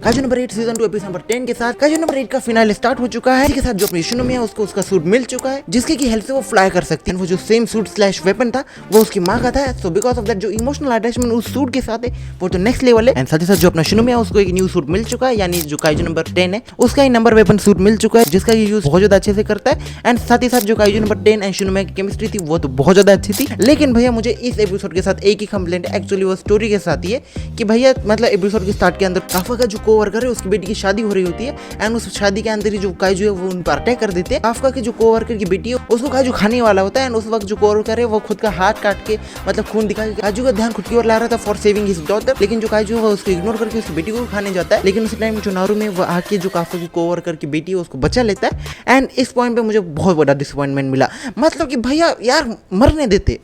काजू number 8 season 2 episode number 10 के साथ काजू नंबर 8 का फिनाले स्टार्ट हो चुका है। इसी के साथ जो अपनी शिनोमी है उसको उसका सूट मिल चुका है, जिसके की हेल्प से वो फ्लाई कर सकती है। वो जो सेम सूट स्लैश वेपन था वो उसकी माँ का था। सो बिकॉज ऑफ दैट जो इमोशनल अटैचमेंट उस सूट के साथ है वो तो नेक्स्ट लेवल है। एंड साथ ही साथ जो अपना शिनोमी है उसको एक न्यू सूट मिल चुका है, यानी जो काजू नंबर 10 है उसका ही नंबर वेपन सूट मिल चुका है, जिसका यूज बहुत ज्यादा अच्छे से करता है। एंड साथ ही साथ जो काजू नंबर 10 एंड शिनोमी की केमिस्ट्री थी वो तो बहुत ज्यादा अच्छी थी। लेकिन भैया मुझे इस एपिसोड के साथ एक ही कंप्लेंट है, एक्चुअली वो स्टोरी के साथ ही है कि भैया मतलब एपिसोड के स्टार्ट के अंदर काफा का जो कोवर्कर है उसकी बेटी की शादी हो रही होती है। एंड उस शादी के अंदर ही जो काजू है वो उन पर अटैक कर देते हैं। काफका के जो कोवर्कर की बेटी है उसको काजू खाने वाला होता है। एंड उस वक्त जो कोवर्कर है वो खुद का हाथ काट के मतलब खून दिखा के काजू का ध्यान खुद की ओर ला रहा था फॉर सेविंग हिज डॉटर। लेकिन जो काजू है उसको इग्नोर करके उसकी बेटी को खाने जाता है। लेकिन उस टाइम जो नारू में वो आके जो काफका की कोवर्कर की बेटी है उसको बचा लेता है। एंड इस पॉइंट पे मुझे बहुत बड़ा डिसअपॉइंटमेंट मिला, मतलब कि भैया यार मरने देते।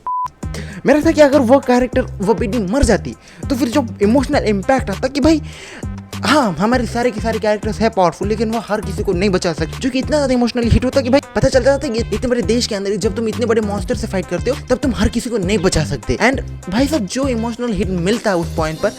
मेरा था कि अगर वो कैरेक्टर वो बेटी मर जाती तो फिर जो इमोशनल इम्पैक्ट आता कि भाई हाँ हमारे सारे के सारे कैरेक्टर्स है पावरफुल, लेकिन वो हर किसी को नहीं बचा सकते, जो कि इतना ज्यादा इमोशनली हिट होता कि भाई पता चलता था कि इतने बड़े देश के अंदर जब तुम इतने बड़े मॉन्स्टर से फाइट करते हो तब तुम हर किसी को नहीं बचा सकते। एंड भाई साहब जो इमोशनल हिट मिलता है उस पॉइंट पर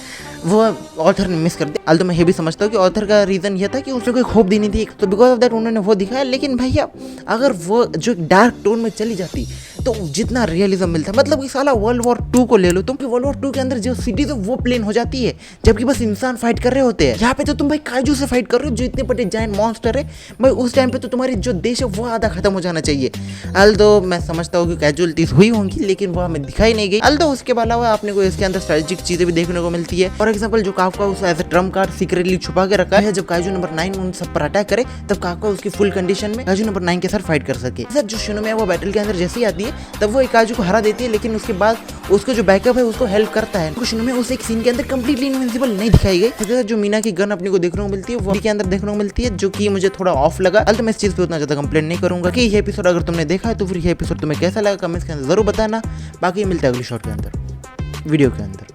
वो ऑथर ने मिस कर दिया। अल तो मैं ये भी समझता हूँ कि ऑथर का रीजन ये था कि उसने कोई होप देनी थी, तो बिकॉज ऑफ दैट उन्होंने वो दिखाया। लेकिन भैया अगर वो जो डार्क टोन में चली जाती तो जितना रियलिज्म मिलता, मतलब कि साला वर्ल्ड वॉर 2 को ले लो तुम, कि वर्ल्ड वॉर 2 के अंदर जो सिटीज है वो प्लेन हो जाती है जबकि बस इंसान फाइट कर रहे होते हैं। यहाँ पे तो तुम भाई काजू से फाइट कर रहे हो जो इतने बड़े जायंट मॉन्स्टर है। भाई उस टाइम पे तो तुम्हारी जो देश है वो आधा खत्म हो जाना चाहिए। अल तो मैं समझता हूँ कि कैजुअलिटीज हुई होंगी लेकिन वो हमें दिखाई नहीं गई। अल तो उसके अलावा आपने को इसके अंदर स्ट्रेटेजिक चीजें भी देखने को मिलती है। फॉर एग्जाम्पल जो काफका उस as a trump card secretly छुपा के रखा है, जब काजू नंबर 9 उन सब पर अटैक करे तब काफका उसकी फुल कंडीशन में काजू नंबर 9 के साथ फाइट कर सके। सर जो शिनोमी है वो बैटल के अंदर जैसे ही आती है तब वो काजू को हरा देती है, लेकिन उसके बाद उसको जो बैकअप है उसको हेल्प करता है। शिनोमी उस एक सीन के अंदर कंप्लीटली इनविंसिबल नहीं दिखाई गई। जो मीना की गन अपने को देखने को मिलती है वो के अंदर देखने को मिलती है, जो कि मुझे थोड़ा ऑफ लगा। तो मैं इस चीज पे उतना ज्यादा कंप्लेंट नहीं करूंगा कि ये एपिसोड अगर तुमने देखा है तो फिर ये एपिसोड तुम्हें कैसा लगा कमेंट्स के अंदर जरूर बताना। बाकी मिलता है अगली शॉट के अंदर वीडियो के अंदर।